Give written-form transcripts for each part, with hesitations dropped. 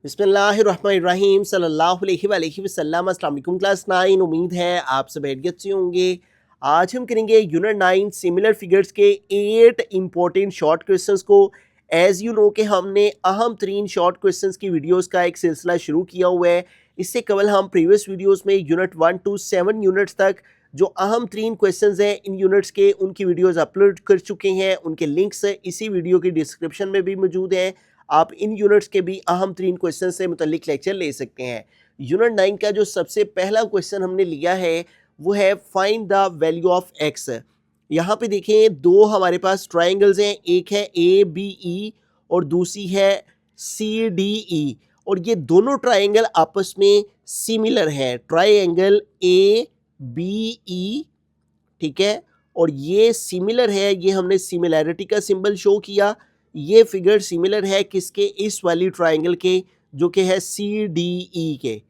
बिस्मिल्लाहिर्रहमानिर्रहीम सल्लल्लाहु अलैहि वसल्लम। अस्सलाम वालेकुम क्लास 9। उम्मीद है आप सब खैरियत से होंगे। आज हम करेंगे यूनिट 9 सिमिलर फिगर्स के 8 इंपॉर्टेंट शॉर्ट क्वेश्चंस को। एज़ यू नो कि हमने अहम तरीन शॉर्ट क्वेश्चंस की वीडियोस का एक सिलसिला शुरू किया हुआ है। इससे कबल हम प्रीवियस वीडियोस में यूनिट 1 to 7 यूनिट्स तक जो अहम तरीन क्वेश्चंस हैं इन यूनिट्स के, उनकी वीडियोस अपलोड कर चुके हैं। उनके लिंक्स इसी वीडियो की डिस्क्रिप्शन में भी मौजूद हैं। आप इन यूनिट्स के भी अहम तरीन क्वेश्चन से मुतल्लिक लेक्चर ले सकते हैं। यूनिट 9 का जो सबसे पहला क्वेश्चन हमने लिया है वो है find the value of x. यहाँ पे देखें, दो हमारे पास ट्राइंगल्स हैं, एक है ए बी ई और दूसरी है सी डी ई, और ये दोनों ट्राइंगल आपस में सिमिलर हैं। ट्राइंगल ए बी ई, ठीक है, और ये सिमिलर है। ये हमने सिमिलैरिटी का सिंबल शो किया। ये फिगर सिमिलर है किसके? इस वाली ट्राइंगल के, जो कि है सी डी ई के,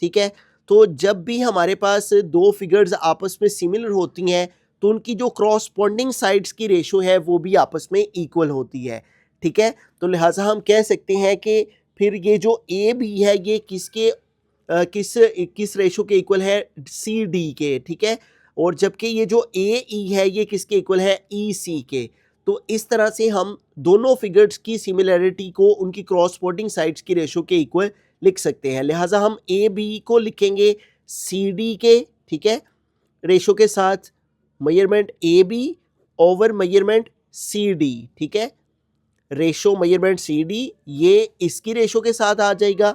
ठीक है। तो जब भी हमारे पास दो फिगर्स आपस में सिमिलर होती हैं तो उनकी जो क्रॉसपोंडिंग साइड्स की रेशो है वो भी आपस में इक्वल होती है, ठीक है। तो लिहाजा हम कह सकते हैं कि फिर ये जो ए बी है ये किसके किस किस रेशो के इक्वल है? सी डी के, ठीक है। और जबकि ये जो ए ई है ये किसके इक्वल है? ई सी के। तो इस तरह से हम दोनों फिगर्स की सिमिलैरिटी को उनकी क्रॉसपोंडिंग साइड्स की रेशो के इक्वल लिख सकते हैं। लिहाजा हम ए बी को लिखेंगे सी डी के, ठीक है, रेशो के साथ। Measurement A B over measurement C D, ठीक है। रेशो मेजरमेंट सी डी ये इसकी रेशो के साथ आ जाएगा,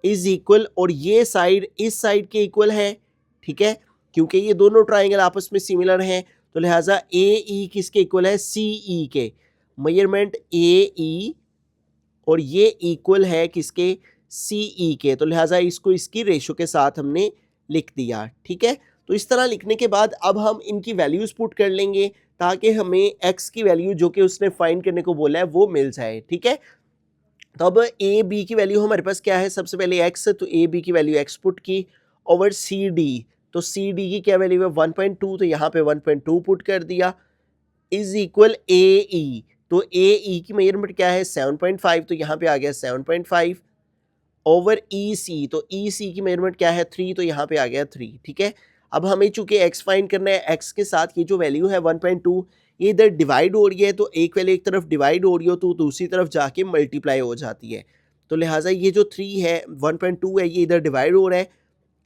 इज इक्वल, और ये साइड इस साइड के इक्वल है, ठीक है, क्योंकि ये दोनों ट्राइंगल आपस में सिमिलर हैं। तो लिहाजा ए ई किसके इक्वल है? सी ई के। मेजरमेंट ए ई और ये इक्वल है किसके? सी ई के। तो लिहाजा इसको इसकी रेशो के साथ हमने लिख दिया, ठीक है। तो इस तरह लिखने के बाद अब हम इनकी वैल्यूज़ पुट कर लेंगे ताकि हमें एक्स की वैल्यू जो कि उसने फाइंड करने को बोला है वो मिल जाए, ठीक है। तो अब ए बी की वैल्यू हमारे पास क्या है? सबसे पहले एक्स, तो ए बी की वैल्यू एक्स पुट की ओवर सी डी। तो सी डी की क्या वैल्यू है? 1.2, तो यहाँ पे 1.2 पुट कर दिया, इज इक्वल ए ई। तो ए ई की मेजरमेंट क्या है? 7.5, तो यहाँ पे आ गया 7.5 ओवर ई सी। तो ई सी की मेजरमेंट क्या है? 3, तो यहाँ पे आ गया 3, ठीक है। अब हमें चूंकि एक्स फाइंड करना है, एक्स के साथ ये जो वैल्यू है 1.2 ये इधर डिवाइड हो रही है, तो एक वैल्यू एक तरफ डिवाइड हो रही हो तो दूसरी तरफ जाके मल्टीप्लाई हो जाती है। तो लिहाजा ये जो 3 है 1.2 है ये इधर डिवाइड हो रहा है,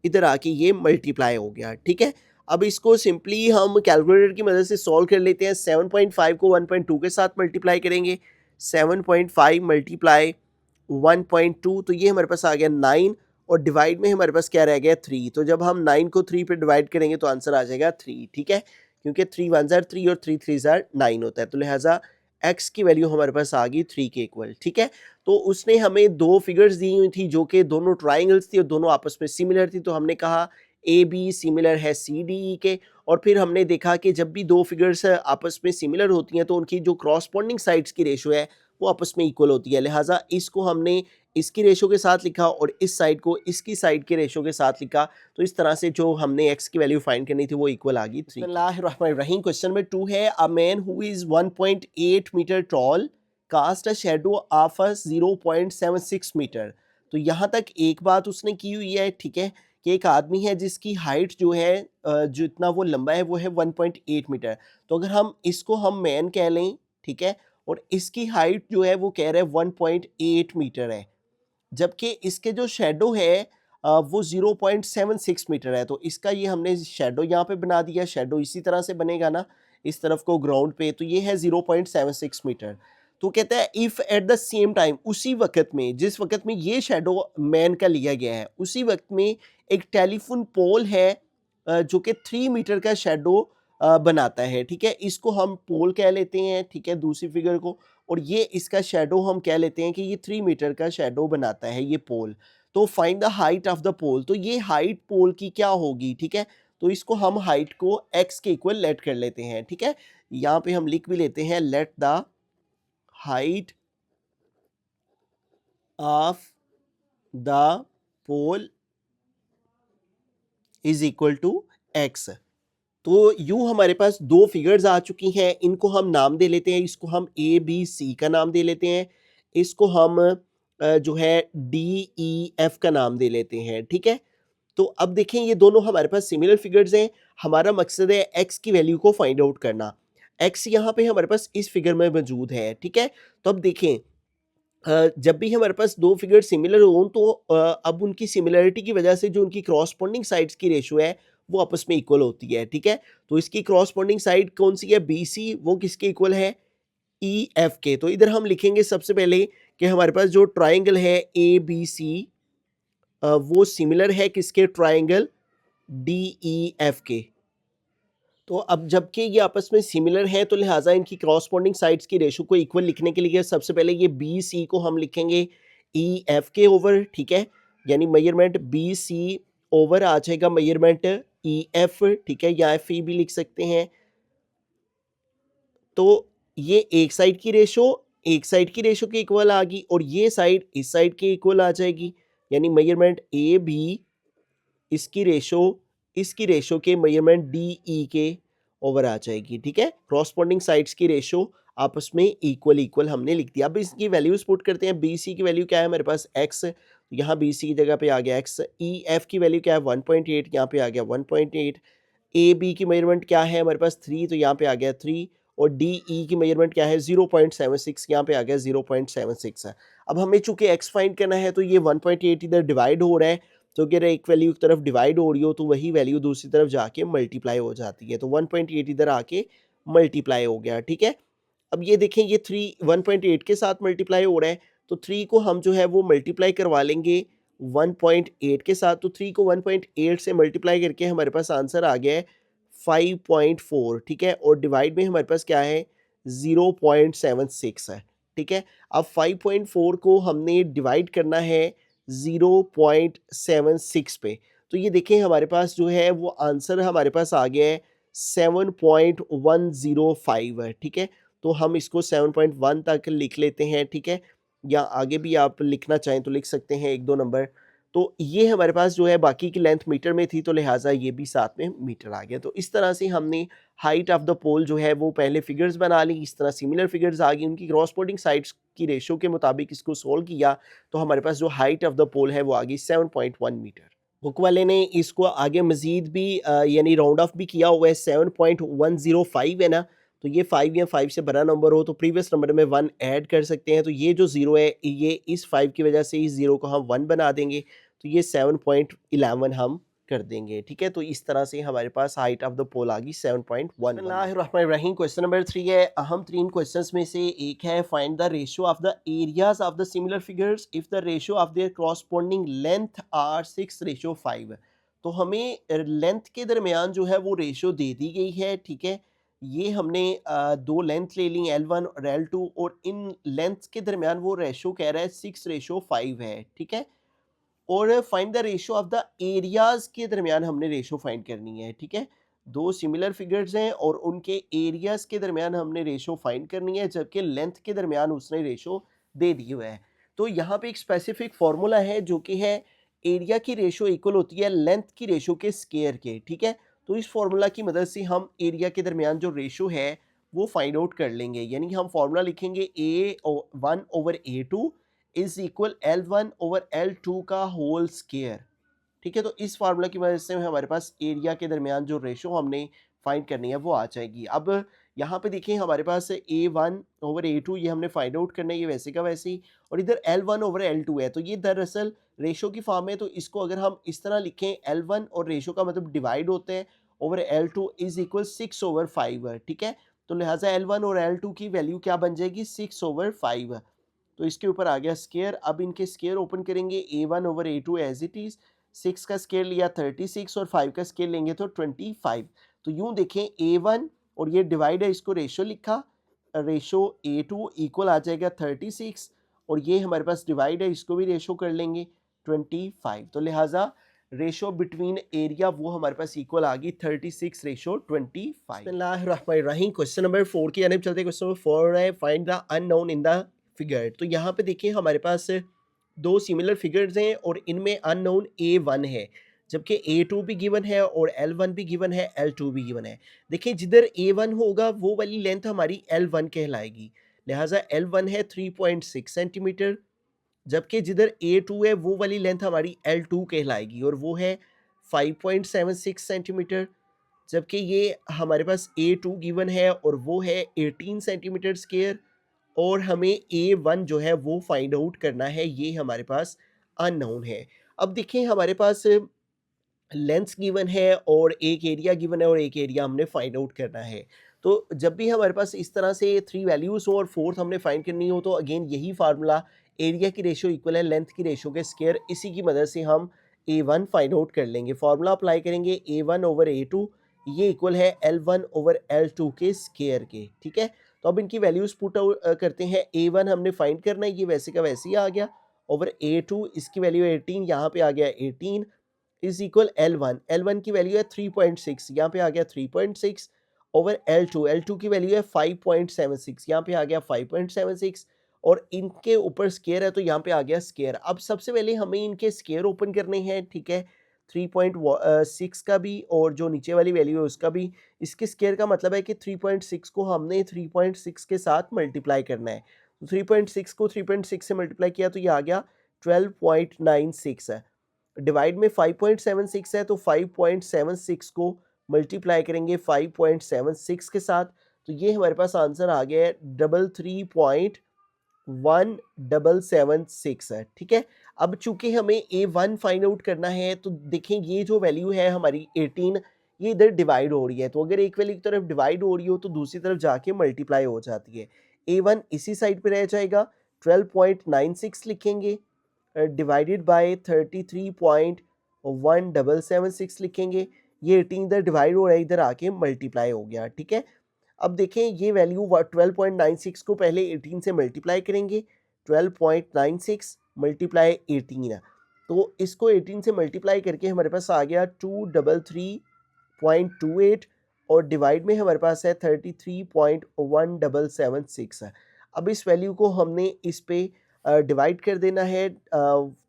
इधर आके ये मल्टीप्लाई हो गया, ठीक है। अब इसको सिंपली हम कैलकुलेटर की मदद से सॉल्व कर लेते हैं। 7.5 को 1.2 के साथ मल्टीप्लाई करेंगे। 7.5 मल्टीप्लाई 1.2, तो ये हमारे पास आ गया 9, और डिवाइड में हमारे पास क्या रह गया? 3। तो जब हम 9 को 3 पे डिवाइड करेंगे तो आंसर आ जाएगा 3, ठीक है, क्योंकि 3 1 जार 3 और 3 3 जार 9 होता है। तो लिहाजा एक्स की वैल्यू हमारे पास आ गई 3 के इक्वल, ठीक है। तो उसने हमें दो फिगर्स दी हुई थी जो कि दोनों ट्राइंगल्स थी और दोनों आपस में सिमिलर थी। तो हमने कहा ए बी सिमिलर है सी डी ई के, और फिर हमने देखा कि जब भी दो फिगर्स आपस में सिमिलर होती हैं तो उनकी जो क्रॉसपोंडिंग साइड्स की रेशो है वो आपस में इक्वल होती है। लिहाजा इसको हमने इसकी रेशो के साथ लिखा और इस साइड को इसकी साइड के रेशो के साथ लिखा। तो इस तरह से जो हमने एक्स की वैल्यू फाइंड करनी थी वो इक्वल आ गई 3। बिस्मिल्लाहिर्रहमानिर्रहीम। क्वेश्चन नंबर 2 है a man who is 1.8 metre tall cast a shadow of a 0.76 metre. तो यहाँ तक एक बात उसने की हुई है, ठीक है, कि एक आदमी है जिसकी हाइट जो है जो इतना वो लंबा है वो है 1.8 मीटर। तो अगर हम इसको हम मैन कह लें, ठीक है, और इसकी हाइट जो है वो कह रहे हैं 1.8 मीटर है, जबकि इसके जो शेडो है वो 0.76 मीटर है। तो इसका ये हमने शेडो यहाँ पे बना दिया। शेडो इसी तरह से बनेगा ना, इस तरफ को ग्राउंड पे, तो ये है 0.76 मीटर। तो कहता है if at the same time, उसी वक्त में जिस वक्त में ये शेडो मैन का लिया गया है उसी वक्त में एक टेलीफोन पोल है जो कि 3 मीटर का शेडो बनाता है, ठीक है। इसको हम पोल कह लेते हैं, ठीक है, दूसरी फिगर को, और ये इसका शेडो हम कह लेते हैं कि ये 3 मीटर का शेडो बनाता है ये पोल। तो find the height of the pole, तो ये हाइट पोल की क्या होगी, ठीक है। तो इसको हम हाइट को एक्स के इक्वल लेट कर लेते हैं, ठीक है। यहाँ पे हम लिख भी लेते हैं let the height of the pole is equal to x. तो यूं हमारे पास दो फिगर्स आ चुकी हैं, इनको हम नाम दे लेते हैं। इसको हम ए बी सी का नाम दे लेते हैं, इसको हम जो है DEF का नाम दे लेते हैं, ठीक है। तो अब देखें ये दोनों हमारे पास सिमिलर फिगर्स हैं। हमारा मकसद है x की वैल्यू को फाइंड आउट करना। x यहाँ पे हमारे पास इस फिगर में मौजूद है, ठीक है। तो अब देखें जब भी हमारे पास दो फिगर सिमिलर हों तो अब उनकी सिमिलरिटी की वजह से जो उनकी क्रॉसपोंडिंग साइड्स की रेशो है वो आपस में इक्वल होती है, ठीक है। तो इसकी क्रॉसपोंडिंग साइड कौन सी है, BC, वो किसके इक्वल है, EF के। तो इधर हम लिखेंगे सबसे पहले कि हमारे पास जो ट्राइंगल है ABC वो सिमिलर है किसके, ट्राइंगल DEF के। तो अब जबकि ये आपस में सिमिलर हैं तो लिहाजा इनकी क्रॉसपोंडिंग साइड्स की रेशो को इक्वल लिखने के लिए सबसे पहले ये BC को हम लिखेंगे EF के ओवर, ठीक है। यानी मेजरमेंट BC ओवर आ जाएगा मेजरमेंट EF, ठीक है, या FE भी लिख सकते हैं। तो ये एक साइड की रेशो के इक्वल आ गई और ये साइड इस साइड के इक्वल आ जाएगी, यानी मेजरमेंट AB इसकी रेशो के मेजरमेंट DE के ओवर आ जाएगी, ठीक है। क्रॉसपोंडिंग साइड्स की रेशो आपस में इक्वल हमने लिख दिया। अब इसकी वैल्यूज पुट करते हैं। BC की वैल्यू क्या है हमारे पास, x, यहाँ BC की जगह पे आ गया x। EF की वैल्यू क्या है 1.8, यहाँ पे आ गया 1.8। AB की मेजरमेंट क्या है हमारे पास 3, तो यहाँ पे आ गया 3। और DE की मेजरमेंट क्या है 0.76, यहाँ पे आ गया 0.76 है। अब हमें चूंकि x फाइंड करना है तो ये 1.8 इधर डिवाइड हो रहा है, तो अगर एक वैल्यू की तरफ डिवाइड हो रही हो तो वही वैल्यू दूसरी तरफ जाके मल्टीप्लाई हो जाती है। तो 1.8 इधर आके मल्टीप्लाई हो गया, ठीक है। अब ये देखें ये 3 1.8 के साथ मल्टीप्लाई हो रहा है, तो 3 को हम जो है वो मल्टीप्लाई करवा लेंगे 1.8 के साथ। तो 3 को 1.8 से मल्टीप्लाई करके हमारे पास आंसर आ गया है 5.4, ठीक है। और डिवाइड में हमारे पास क्या है 0.76 है, ठीक है। अब 5.4 को हमने डिवाइड करना है 0.76 पे, तो ये देखें हमारे पास जो है वो आंसर हमारे पास आ गया है 7.105 है, ठीक है। तो हम इसको 7.1 तक लिख लेते हैं, ठीक है, या आगे भी आप लिखना चाहें तो लिख सकते हैं 1-2 नंबर। तो ये हमारे पास जो है बाकी की लेंथ मीटर में थी तो लिहाजा ये भी साथ में मीटर आ गया। तो इस तरह से हमने हाइट ऑफ द पोल जो है वो पहले फिगर्स बना ली, इस तरह सिमिलर फिगर्स आ गई, उनकी क्रॉसपोंडिंग साइड्स की रेशो के मुताबिक इसको सोल्व किया तो हमारे पास जो हाइट ऑफ द पोल है वो आ गई 7.1 मीटर। बुक वाले ने इसको आगे मजीद भी यानी राउंड ऑफ भी किया हुआ है, 7.105 है ना, तो ये 5 या 5 से बड़ा नंबर हो तो प्रीवियस नंबर में 1 ऐड कर सकते हैं। तो ये जो 0 है ये इस 5 की वजह से इस 0 को हम 1 बना देंगे, तो ये 7.11 हम कर देंगे, ठीक है। तो इस तरह से हमारे पास हाइट ऑफ द पोल आ गई 7.1। क्वेश्चन नंबर 3 है, अहम तरीन क्वेश्चंस में से एक है, find the ratio of the areas of the similar figures if the ratio of their corresponding length are 6:5। तो हमें लेंथ के दरमियान जो है वो रेशियो दे दी गई है, ठीक है। ये हमने दो लेंथ ले ली L1 और L2 और इन लेंथ के दरमियान वो रेशियो कह रहा है 6:5 है, ठीक है। और find the ratio of the areas के दरमियान हमने रेशियो फाइंड करनी है, ठीक है। दो सिमिलर फिगर्स हैं और उनके एरियाज के दरमियान हमने रेशियो फाइंड करनी है, जबकि लेंथ के दरमियान उसने रेशियो दे दी हुआ है। तो यहाँ पे एक स्पेसिफिक फार्मूला है जो कि है एरिया की रेशियो इक्वल होती है लेंथ की रेशियो के स्केयर के, ठीक है। तो इस फार्मूला की मदद से हम एरिया के दरमियान जो रेशियो है वो फाइंड आउट कर लेंगे, यानी हम फार्मूला लिखेंगे A1/A2 is equal L1 over L2 का होल स्केयर, ठीक है। तो इस फार्मूला की वजह से हमारे पास एरिया के दरमियान जो रेशो हमने फाइंड करनी है वो आ जाएगी। अब यहाँ पे देखिए हमारे पास A1/A2 ये हमने फाइंड आउट करना है, ये वैसे का वैसे ही, और इधर L1/L2 है, तो ये दरअसल रेशो की फॉर्म है। तो इसको अगर हम इस तरह लिखें, L1 और रेशो का मतलब डिवाइड होते हैं ओवर L2 इज इक्वल 6/5, ठीक है। तो लिहाजा L1 और L2 की वैल्यू क्या बन जाएगी 6/5। तो इसके ऊपर आ गया स्केयर। अब इनके स्केयर ओपन करेंगे, A1/A2 एज इट इज़, 6 का स्केयर लिया 36 और 5 का स्केयर लेंगे तो 25। तो यूं देखें A1 और ये डिवाइड है, इसको रेशो लिखा, रेशो A2 इक्वल आ जाएगा 36 और ये हमारे पास डिवाइड है, इसको भी रेशो कर लेंगे 25। तो लिहाजा रेशो बिटवीन एरिया वो हमारे पास इक्वल आ गई 36:25। क्वेश्चन नंबर 4 की जानिब चलते हैं। क्वेश्चन नंबर 4 है, find the unknown in the figure. तो यहाँ पे देखिए हमारे पास दो सिमिलर फिगर्स हैं और इनमें अननोन A1 है, जबकि A2 भी गिवन है और L1 भी गिवन है, L2 भी गिवन है। देखिए जिधर A1 होगा वो वाली लेंथ हमारी L1 कहलाएगी, लिहाजा L1 है 3.6 सेंटीमीटर, जबकि जिधर A2 है वो वाली लेंथ हमारी L2 कहलाएगी और वो है 5.76 सेंटीमीटर। जबकि ये हमारे पास A2 गिवन है और वो है 18 सेंटीमीटर स्क्वायर और हमें A1 जो है वो फाइंड आउट करना है, ये हमारे पास अननोन है। अब देखें हमारे पास लेंथ गिवन है और एक एरिया गिवन है और एक एरिया हमने फाइंड आउट करना है। तो जब भी हमारे पास इस तरह से 3 वैल्यूज़ हो और फोर्थ हमने फाइंड करनी हो तो अगेन यही फार्मूला, एरिया की रेशियो इक्वल है लेंथ की रेशियो के स्क्वायर, इसी की मदद से हम A1 फाइंड आउट कर लेंगे। फार्मूला अप्लाई करेंगे A1 ओवर A2, ये इक्वल है L1 ओवर L2 के स्क्वायर के, ठीक है। तो अब इनकी वैल्यूज़ पुट आउट करते हैं। A1 हमने फाइंड करना है, ये वैसे का वैसे ही आ गया, ओवर A2 इसकी वैल्यू 18, यहाँ पे आ गया 18 इज इक्वल L1 की वैल्यू है 3.6, यहाँ पे आ गया 3.6 ओवर L2 की वैल्यू है 5.76, यहाँ पे आ गया 5.76 और इनके ऊपर स्केयर है तो यहाँ पे आ गया स्केयर। अब सबसे पहले हमें इनके स्केयर ओपन करने हैं, ठीक है, 3.6 का भी और जो नीचे वाली वैल्यू है उसका भी। इसके स्केयर का मतलब है कि 3.6 को हमने 3.6 के साथ मल्टीप्लाई करना है। तो 3.6 को 3.6 से मल्टीप्लाई किया तो ये आ गया 12.96 है। डिवाइड में 5.76 है तो 5.76 को मल्टीप्लाई करेंगे 5.76 के साथ, तो ये हमारे पास आंसर आ गया है 33.1776 है, ठीक है। अब चूंकि हमें A1 फाइंड आउट करना है तो देखें ये जो वैल्यू है हमारी 18, ये इधर डिवाइड हो रही है, तो अगर एक वैल्यू की तरफ डिवाइड हो रही हो तो दूसरी तरफ जाके मल्टीप्लाई हो जाती है। A1 इसी साइड पे रह जाएगा, 12.96 लिखेंगे डिवाइडेड बाय 33.1776 लिखेंगे। ये 18 इधर डिवाइड हो रहा है, इधर आके मल्टीप्लाई हो गया, ठीक है। अब देखें ये वैल्यू 12.96 को पहले 18 से मल्टीप्लाई करेंगे, 12.96 मल्टीप्लाई 18 है, तो इसको 18 से मल्टीप्लाई करके हमारे पास आ गया 233.28 और डिवाइड में हमारे पास है 33.1776 है। अब इस वैल्यू को हमने इस पे डिवाइड कर देना है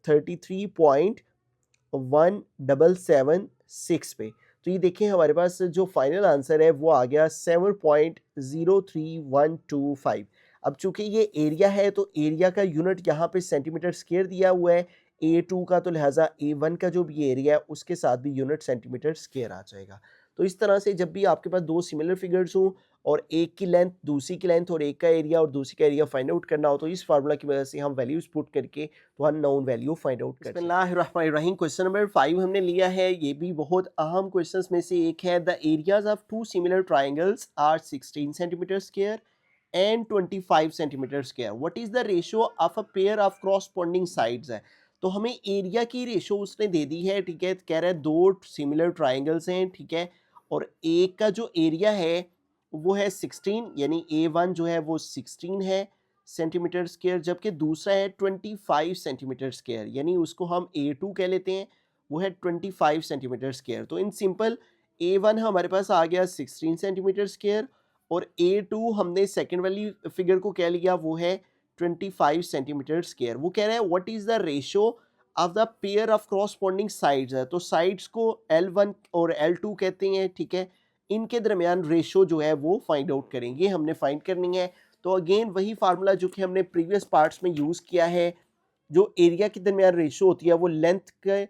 33.1776 पे, तो ये देखें हमारे पास जो फाइनल आंसर है वो आ गया 7.03125। अब चूंकि ये एरिया है तो एरिया का यूनिट यहाँ पे सेंटीमीटर स्क्वायर दिया हुआ है A2 का, तो लिहाजा A1 का जो भी एरिया है उसके साथ भी यूनिट सेंटीमीटर स्क्वायर आ जाएगा। तो इस तरह से जब भी आपके पास दो सिमिलर फिगर्स हों और एक की लेंथ दूसरी की लेंथ और एक का एरिया और दूसरी का एरिया फाइंड आउट करना हो तो इस फार्मूला की वजह से हम वैल्यूज पुट करके तो अननोन वैल्यू फाइंड आउट कर बिस्मिल्लाहिर्रहमानिर्रहीम। क्वेश्चन नंबर 5 हमने लिया है, ये भी बहुत अहम क्वेश्चंस में से एक है। The areas of two similar triangles are 16 centimetre square and 25 centimetre square, what is the ratio of a pair of corresponding sides है। तो हमें एरिया की रेशियो उसने दे दी है, ठीक है, कह रहा है दो सिमिलर ट्राइंगल्स हैं, ठीक है, और एक का जो एरिया है वो है 16, यानी A1 जो है वो 16 है सेंटीमीटर स्क्वायर, जबकि दूसरा है 25 सेंटीमीटर स्क्वायर, यानी उसको हम A2 कह लेते हैं, वो है 25 सेंटीमीटर स्क्वायर। तो इन सिंपल A1 हमारे पास आ गया 16 सेंटीमीटर स्क्वायर और A2 हमने सेकेंड वाली फिगर को कह लिया वो है 25 सेंटीमीटर स्क्वायर। वो कह रहा है what is the ratio of the pair of corresponding sides है, तो साइड्स को L1 और L2 कहते हैं, ठीक है, इनके दरमियान रेशो जो है वो फाइंड आउट करेंगे, हमने फाइंड करनी है। तो अगेन वही फार्मूला जो कि हमने प्रीवियस पार्ट्स में यूज़ किया है, जो एरिया के दरमियान रेशो होती है वो लेंथ के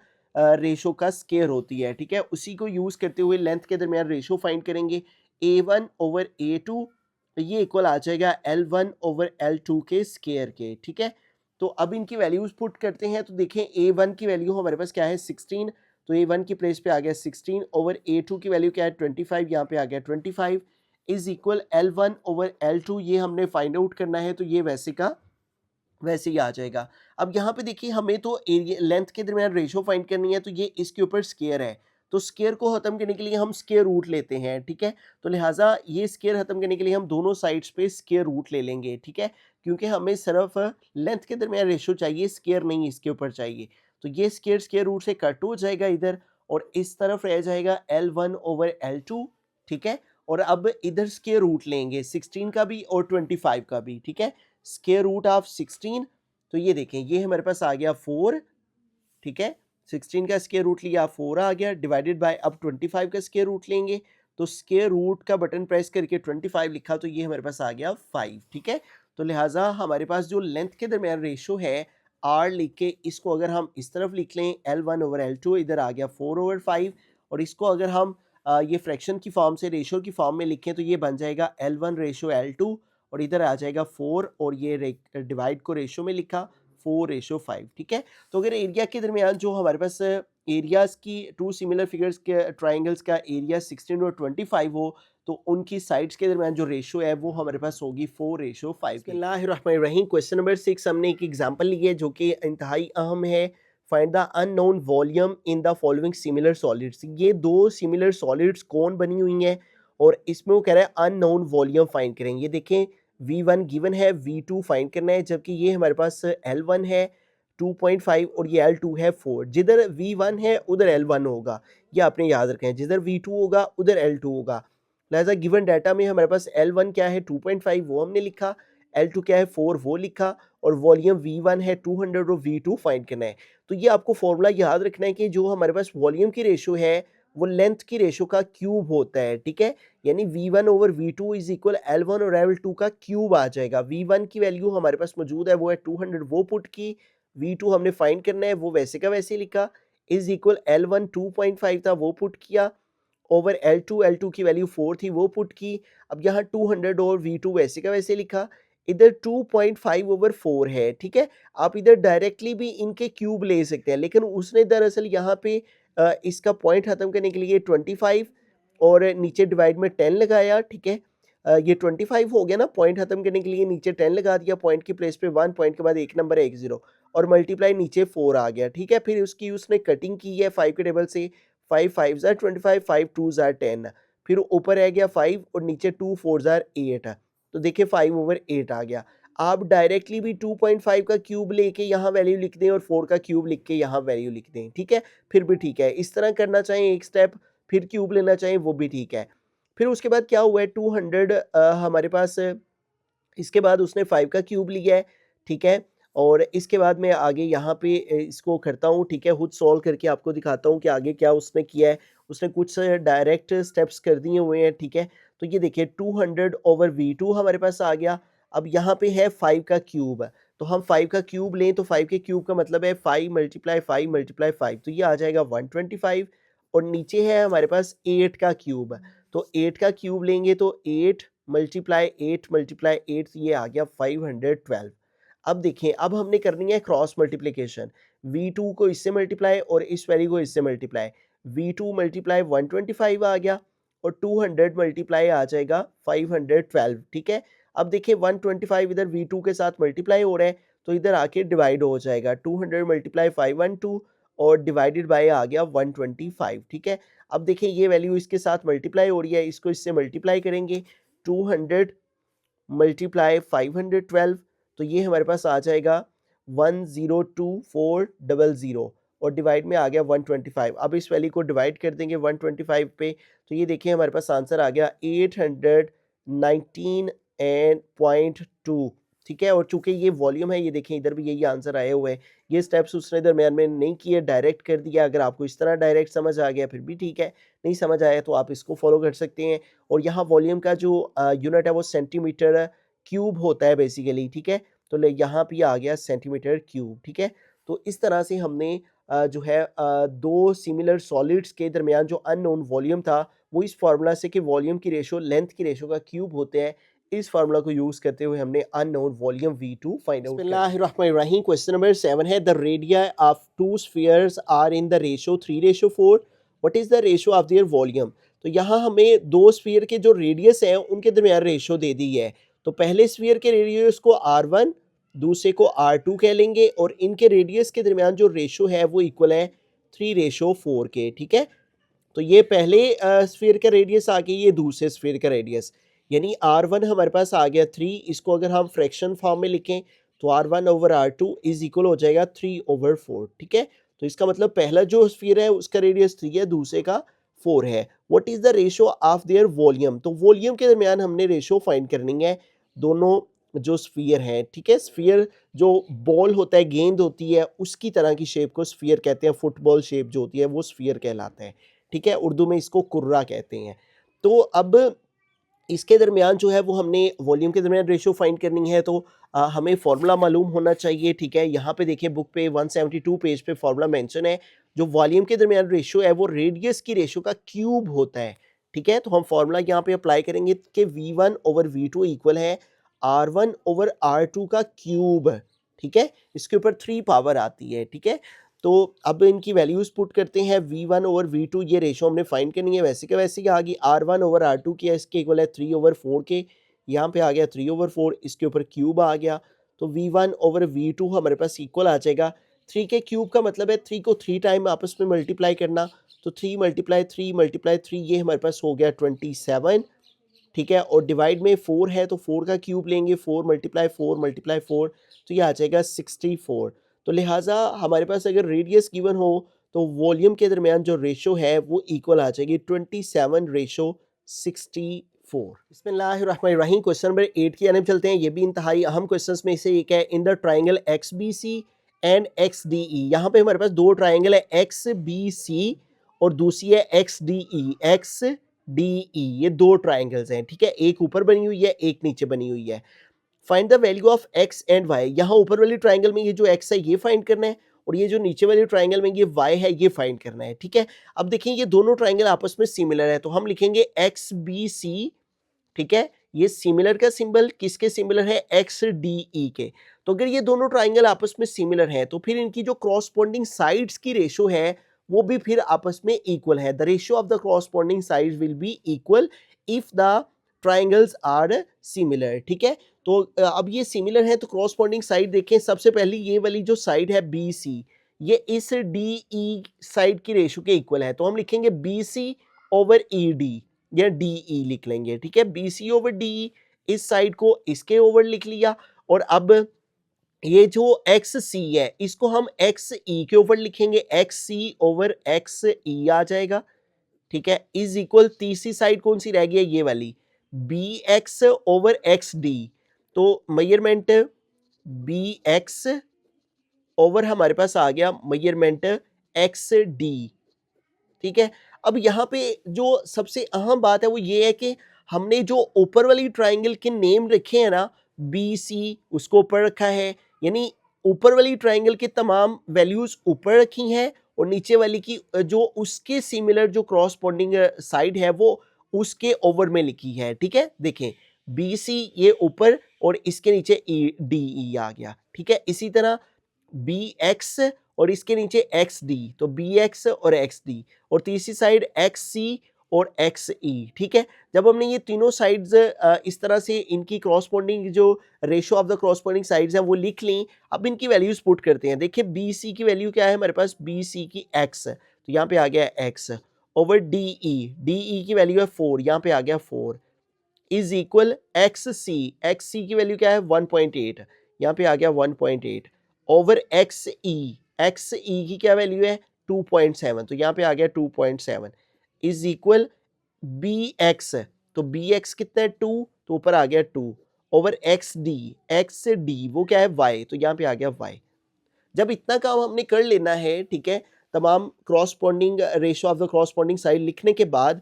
रेशो का स्केयर होती है, ठीक है, उसी को यूज़ करते हुए लेंथ के दरमियान रेशो फाइंड करेंगे। A1 ओवर A2 ये इक्वल आ जाएगा L1 ओवर L2 के स्केयर के, ठीक है। तो अब इनकी वैल्यूज पुट करते हैं तो देखें A1 की वैल्यू हमारे पास क्या है 16, तो A1 की प्लेस पे आ गया 16 ओवर A2 की वैल्यू क्या है 25, यहाँ पे आ गया 25 is equal L1 over L2, ये हमने फाइंड आउट करना है तो ये वैसे का वैसे ही आ जाएगा। अब यहाँ पे देखिए हमें तो एरिया लेंथ के दरमियान रेशो फाइंड करनी है, तो ये इसके ऊपर स्केयर है, तो स्केयर को खत्म करने के लिए हम स्केयर रूट लेते हैं, ठीक है, तो लिहाजा ये स्केयर खत्म करने के लिए हम दोनों साइड्स पे स्केयर रूट ले लेंगे, ठीक है, क्योंकि हमें सिर्फ लेंथ के दरमियान रेशो चाहिए, स्केयर नहीं इसके ऊपर चाहिए। तो ये स्केयर स्केयर रूट से कट हो जाएगा इधर और इस तरफ रह जाएगा L1 ओवर L2, ठीक है, और अब इधर स्केयर रूट लेंगे 16 का भी और 25 का भी, ठीक है, स्केयर रूट ऑफ 16, तो ये देखें ये हमारे पास आ गया 4, ठीक है, 16 का स्केयर रूट लिया 4 आ गया, डिवाइडेड बाय अब 25 का स्केयर रूट लेंगे तो स्केयर रूट का बटन प्रेस करके 25 लिखा तो ये हमारे पास आ गया 5, ठीक है। तो लिहाजा हमारे पास जो लेंथ के दरमियान रेशो है आर लिख के इसको अगर हम इस तरफ लिख लें L1/L2, इधर आ गया 4/5, और इसको अगर हम ये फ्रैक्शन की फॉर्म से रेशो की फॉर्म में लिखें तो ये बन जाएगा L1/L2, और इधर आ जाएगा 4, और ये डिवाइड को रेशो में लिखा 4/5, ठीक है। तो अगर एरिया के दरमियान जो हमारे पास एरियाज़ की टू सिमिलर फिगर्स के ट्राइंगल्स का एरिया 16 और 25 हो, तो उनकी साइड्स के दरमियान जो रेशो है वो हमारे पास होगी 4/5। बिस्मिल्लाहिर्रहमानिर्रहीम। क्वेश्चन नंबर 6 हमने एक एग्जांपल ली है जो कि इंतहाई अहम है। Find the unknown volume in the following similar solids. ये दो सिमिलर सॉलिड्स कौन बनी हुई हैं, और इसमें वो कह रहा है अननोन वॉल्यूम फाइंड करें। ये देखें V1 गिवन है, V2 फाइंड करना है, जबकि ये हमारे पास L1 है 2.5 और ये L2 है 4। जिधर V1 है उधर L1 होगा, ये आपने याद रखना है। जिधर V2 होगा उधर L2 होगा। लिहाजा गिवन डाटा में हमारे पास L1 क्या है 2.5, वो हमने लिखा, L2 क्या है 4, वो लिखा, और वॉल्यूम V1 है 200 और V2 फाइंड करना है। तो ये आपको फॉर्मूला याद रखना है कि जो हमारे पास वॉल्यूम की रेशो है वो लेंथ की रेशो का क्यूब होता है, ठीक है। यानी V1/V2 इज इक्वल L1 और L2 का क्यूब आ जाएगा। V1 की वैल्यू हमारे पास मौजूद है, वो है 200, वो पुट की। V2 हमने फाइंड करना है, वो वैसे का वैसे लिखा, इज इक्वल L1 2.5 था, वो पुट किया, ओवर L2 की वैल्यू 4 थी, वो पुट की। अब यहाँ 200 और V2 वैसे का वैसे लिखा, इधर 2.5/4 है, ठीक है। आप इधर डायरेक्टली भी इनके क्यूब ले सकते हैं, लेकिन उसने दरअसल यहाँ पे इसका पॉइंट खत्म करने के लिए 25 और नीचे डिवाइड में 10 लगाया, ठीक है। ये 25 हो गया ना, पॉइंट खत्म करने के लिए नीचे 10 लगा दिया, पॉइंट की प्लेस पे 1, पॉइंट के बाद एक नंबर है 1 0, और मल्टीप्लाई नीचे 4 आ गया, ठीक है। फिर उसकी उसने कटिंग की है 5 के टेबल से, 5 5 25, 5 2 10, फिर ऊपर रह गया 5 और नीचे 2 4 8, तो देखिए 5/8 आ गया। आप डायरेक्टली भी 2.5 का क्यूब लेके यहाँ वैल्यू लिख दें और 4 का क्यूब लिख के यहाँ वैल्यू लिख दें, ठीक है, फिर भी ठीक है। इस तरह करना चाहें एक स्टेप, फिर क्यूब लेना चाहें, वो भी ठीक है। फिर उसके बाद क्या हुआ है 200 हमारे पास, इसके बाद उसने 5 का क्यूब लिया है, ठीक है। और इसके बाद मैं आगे यहाँ पे इसको करता हूँ, ठीक है, खुद सॉल्व करके आपको दिखाता हूँ कि आगे क्या उसने किया है। उसने कुछ डायरेक्ट स्टेप्स कर दिए हुए हैं, ठीक है। तो ये देखिए 200/V2 हमारे पास आ गया। अब यहाँ पे है 5 का क्यूब, तो हम 5 का क्यूब लें तो 5 के क्यूब का मतलब है 5 × 5 × 5, तो ये आ जाएगा 125। और नीचे है हमारे पास 8 का क्यूब, तो 8 का क्यूब लेंगे तो 8 × 8 ये आ गया 512। अब देखें, अब हमने करनी है क्रॉस मल्टीप्लिकेशन, V2 को इससे मल्टीप्लाई और इस वैल्यू को इससे मल्टीप्लाई। V2 मल्टीप्लाई 125 आ गया, और 200 मल्टीप्लाई आ जाएगा 512, ठीक है। अब देखिए 125 इधर V2 के साथ मल्टीप्लाई हो रहा है, तो इधर आके डिवाइड हो जाएगा, 200 मल्टीप्लाई 512 और डिवाइडेड बाय आ गया 125, ठीक है। अब देखें ये वैल्यू इसके साथ मल्टीप्लाई हो रही है, इसको इससे मल्टीप्लाई करेंगे, 200 मल्टीप्लाई 512, तो ये हमारे पास आ जाएगा 102400, और डिवाइड में आ गया 125। अब इस वैल्यू को डिवाइड कर देंगे 125 पे, तो ये देखिए हमारे पास आंसर आ गया 819.2, ठीक है। और चूंकि ये वॉल्यूम है, ये देखें इधर भी यही आंसर आए हुए हैं। ये स्टेप्स उसने दरमियान में नहीं किए, डायरेक्ट कर दिया। अगर आपको इस तरह डायरेक्ट समझ आ गया फिर भी ठीक है, नहीं समझ आया तो आप इसको फॉलो कर सकते हैं। और यहाँ वॉल्यूम का जो यूनिट है वो सेंटीमीटर क्यूब होता है बेसिकली, ठीक है। तो ले यहाँ पे आ गया सेंटीमीटर क्यूब, ठीक है। तो इस तरह से हमने जो है दो सिमिलर सॉलिड्स के दरमियान जो अननोन वॉल्यूम था, वो इस फार्मूला से कि वॉल्यूम की रेशो लेंथ की रेशो का क्यूब होते हैं, इस फार्मूला को यूज करते हुए हमने unknown volume V2 find out किया। बिस्मिल्लाहिर्रहमानिर्रहीम। क्वेश्चन नंबर 7 है, the radii of two spheres are in the ratio 3/4, what is the ratio of their volume. तो यहाँ हमें दो स्फीयर के जो रेडियस है उनके दरमियान रेशो दे दी है। तो पहले स्फीयर के रेडियस को R1, दूसरे को R2 कह लेंगे, और इनके रेडियस के दरमियान जो रेशो है वो इक्वल है 3/4 के, ठीक है। तो ये पहले स्फीयर का रेडियस आ गया, ये दूसरे स्फीयर का रेडियस, यानी R1 हमारे पास आ गया 3। इसको अगर हम फ्रैक्शन फॉर्म में लिखें तो R1/R2 इज इक्वल हो जाएगा 3/4, ठीक है। तो इसका मतलब पहला जो स्फीयर है उसका रेडियस 3 है, दूसरे का 4 है। What is the ratio of their volume. तो वॉल्यूम के दरमियान हमने रेशो फाइंड करनी है दोनों जो स्फीयर हैं, ठीक है। स्फीयर जो बॉल होता है, गेंद होती है, उसकी तरह की शेप को स्फीयर कहते हैं। फुटबॉल शेप जो होती है वो स्फीयर कहलाता है, ठीक है। उर्दू में इसको कुर्रा कहते हैं। तो अब इसके दरमियान जो है वो हमने वॉल्यूम के दरमियान रेशियो फाइंड करनी है, तो हमें फार्मूला मालूम होना चाहिए, ठीक है। यहाँ पे देखिए बुक पे 172 पेज पे फार्मूला मेंशन है। जो वॉल्यूम के दरमियान रेशियो है वो रेडियस की रेशियो का क्यूब होता है, ठीक है। तो हम फार्मूला यहाँ पे अप्लाई करेंगे कि V1/V2 इक्वल है R1/R2 का क्यूब, ठीक है। इसके ऊपर 3 पावर आती है, ठीक है। तो अब इनकी वैल्यूज पुट करते हैं। V1/V2 ये रेशो हमने फाइंड करनी है, वैसे के वैसे ही आ गई। R1/R2 की इसके इक्वल है 3/4 के, यहाँ पे आ गया 3/4, इसके ऊपर क्यूब आ गया। तो V1/V2 हमारे पास इक्वल आ जाएगा 3 के क्यूब का मतलब है 3 को 3 टाइम आपस में मल्टीप्लाई करना। तो 3 × 3 × 3 ये हमारे पास हो गया 27, ठीक है। और डिवाइड में 4 है तो 4 का क्यूब लेंगे, 4 × 4 × 4, तो ये आ जाएगा 64। तो लिहाजा हमारे पास अगर रेडियस गिवन हो तो वॉल्यूम के दरमियान जो रेशो है वो इक्वल आ जाएगी 27:64। बिस्मिल्लाहिर्रहमानिर्रहीम। क्वेश्चन नंबर 8 की जानब चलते हैं। ये भी इंतहाई अहम क्वेश्चंस में से एक है। In the triangle XBC and XDE, यहाँ पे हमारे पास दो ट्राइंगल है, XBC और दूसरी है XDE, ये दो ट्राइंगल्स हैं, ठीक है। एक ऊपर बनी हुई है, एक नीचे बनी हुई है। Find the value of x and y। यहाँ ऊपर वाली ट्राइंगल में ये जो x है ये फाइंड करना है, और ये जो नीचे वाली ट्राइंगल में ये y है ये फाइंड करना है, ठीक है। अब देखिए ये दोनों ट्राइंगल आपस में सिमिलर है, तो हम लिखेंगे XBC, ठीक है। ये सिमिलर का सिंबल किसके सिमिलर है? XDE के। तो अगर ये दोनों ट्राइंगल आपस में सिमिलर हैं तो फिर इनकी जो क्रॉसपोंडिंग साइड्स की रेशो है वो भी फिर आपस में इक्वल है। The ratio of the corresponding sides will be equal if the triangles are similar, ठीक है। तो अब ये सिमिलर है तो क्रॉसपोंडिंग साइड देखें। सबसे पहले ये वाली जो साइड है BC, ये इस DE साइड की रेशो के इक्वल है, तो हम लिखेंगे BC/ED या DE लिख लेंगे, ठीक है। BC/DE, इस साइड को इसके ओवर लिख लिया। और अब ये जो XC है इसको हम XE के ऊपर लिखेंगे, XC/XE आ जाएगा, ठीक है। इज इक्वल तीसरी साइड कौन सी रह गई है? ये वाली BX/XD। तो मेजरमेंट BX ओवर हमारे पास आ गया मेजरमेंट XD, ठीक है। अब यहाँ पे जो सबसे अहम बात है वो ये है कि हमने जो ऊपर वाली ट्राइंगल के नेम रखे हैं ना, BC उसको ऊपर रखा है, यानी ऊपर वाली ट्राइंगल के तमाम वैल्यूज ऊपर रखी हैं और नीचे वाली की जो उसके सिमिलर जो क्रॉसपोंडिंग साइड है वो उसके ओवर में लिखी है, ठीक है। देखें BC ये ऊपर और इसके नीचे DE आ गया, ठीक है। इसी तरह BX और इसके नीचे XD, तो BX और XD, और तीसरी साइड XC और XE, ठीक है। जब हमने ये तीनों साइड्स इस तरह से इनकी क्रॉसपोंडिंग जो ratio of the corresponding sides हैं वो लिख ली। अब इनकी वैल्यूज पुट करते हैं। देखिए BC की वैल्यू क्या है हमारे पास? BC की X, तो यहाँ पे आ गया X ओवर DE की वैल्यू है 4, यहाँ पे आ गया 4 इज इक्वल XC की वैल्यू क्या है? 1.8, यहाँ पे आ गया 1.8 ओवर XE की क्या वैल्यू है? 2.7, तो यहाँ पे आ गया 2.7 इज इक्वल BX, तो BX कितना है? 2, तो ऊपर आ गया 2 ओवर XD वो क्या है? Y, तो यहाँ पे आ गया Y। जब इतना काम हमने कर लेना है, ठीक है, तमाम corresponding ratio of the corresponding side लिखने के बाद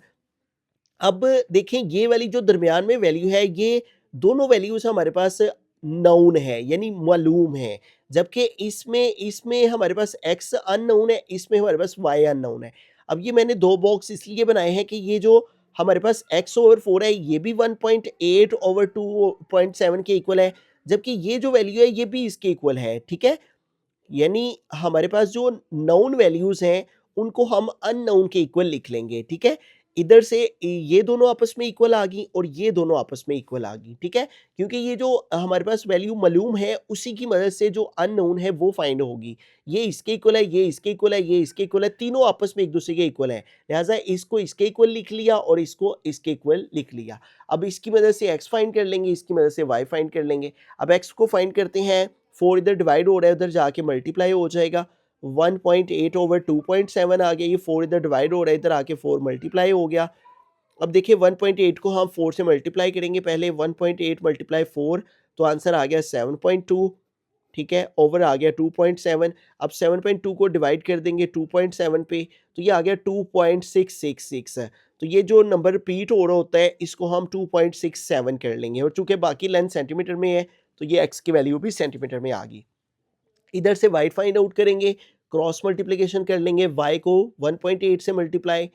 अब देखें ये वाली जो दरमियान में वैल्यू है ये दोनों वैल्यूज हमारे पास नाउन है यानी मालूम है, जबकि इसमें इसमें हमारे पास x अननोन है, इसमें हमारे पास y अननोन है। अब ये मैंने दो बॉक्स इसलिए बनाए हैं कि ये जो हमारे पास x/4 है ये भी 1.8/2.7 के इक्वल है, जबकि ये जो वैल्यू है ये भी इसके इक्वल है, ठीक है। यानी हमारे पास जो नाउन वैल्यूज हैं उनको हम अननाउन के इक्वल लिख लेंगे, ठीक है। इधर से ये दोनों आपस में इक्वल आ गई और ये दोनों आपस में इक्वल आ गई, ठीक है। क्योंकि ये जो हमारे पास वैल्यू मालूम है उसी की मदद से जो अननोन है वो फाइंड होगी। ये इसके इक्वल है, ये इसके इक्वल है, ये इसके इक्वल है, तीनों आपस में एक दूसरे के इक्वल है, लिहाजा इसको इसके इक्वल लिख लिया और इसको इसके इक्वल लिख लिया। अब इसकी मदद से x फाइंड कर लेंगे, इसकी मदद से y फाइंड कर लेंगे। अब x को फाइंड करते हैं, 4 इधर डिवाइड हो रहा है, उधर जाके मल्टीप्लाई हो जाएगा, 1.8/2.7 आ गया। ये 4 इधर डिवाइड हो रहा है, इधर आके 4 मल्टीप्लाई हो गया। अब देखिए 1.8 को हम 4 से मल्टीप्लाई करेंगे, पहले 1.8 × 4 तो आंसर आ गया 7.2, ठीक है, ओवर आ गया 2.7। अब 7.2 को डिवाइड कर देंगे 2.7 पे, तो ये आ गया 2.666 है। तो ये जो नंबर रिपीट हो रहा होता है इसको हम 2.67 कर लेंगे, और चूंकि बाकी लेंथ सेंटीमीटर में है तो ये एक्स की वैल्यू भी सेंटीमीटर में आ गई। इधर से वाई फाइंड आउट करेंगे, क्रॉस मल्टीप्लिकेशन कर लेंगे, वाई को 1.8 से मल्टीप्लाई,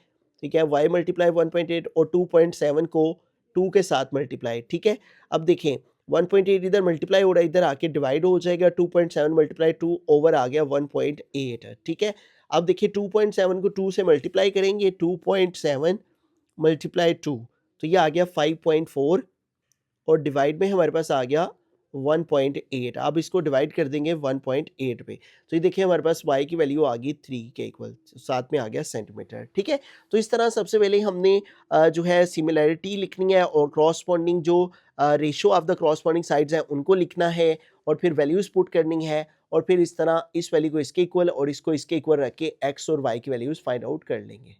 ठीक है, वाई मल्टीप्लाई 1.8 और 2.7 को 2 के साथ मल्टीप्लाई, ठीक है। अब देखें 1.8 इधर मल्टीप्लाई हो रहा है, इधर आके डिवाइड हो जाएगा, 2.7 मल्टीप्लाई 2 ओवर आ गया 1.8, ठीक है। अब देखिए 2.7 को 2 से मल्टीप्लाई करेंगे, 2.7 मल्टीप्लाई 2, तो ये आ गया 5.4, और डिवाइड में हमारे पास आ गया 1.8। अब इसको डिवाइड कर देंगे 1.8 पे, तो ये देखिए हमारे पास y की वैल्यू आ गई 3 के इक्वल, साथ में आ गया सेंटीमीटर, ठीक है। तो इस तरह सबसे पहले हमने जो है सिमिलैरिटी लिखनी है, और क्रॉसपॉन्डिंग जो ratio of the corresponding sides हैं उनको लिखना है, और फिर वैल्यूज पुट करनी है, और फिर इस तरह इस वैल्यू को इसके इक्वल और इसको इसके इक्वल रख के x और y की वैल्यूज फाइंड आउट कर लेंगे।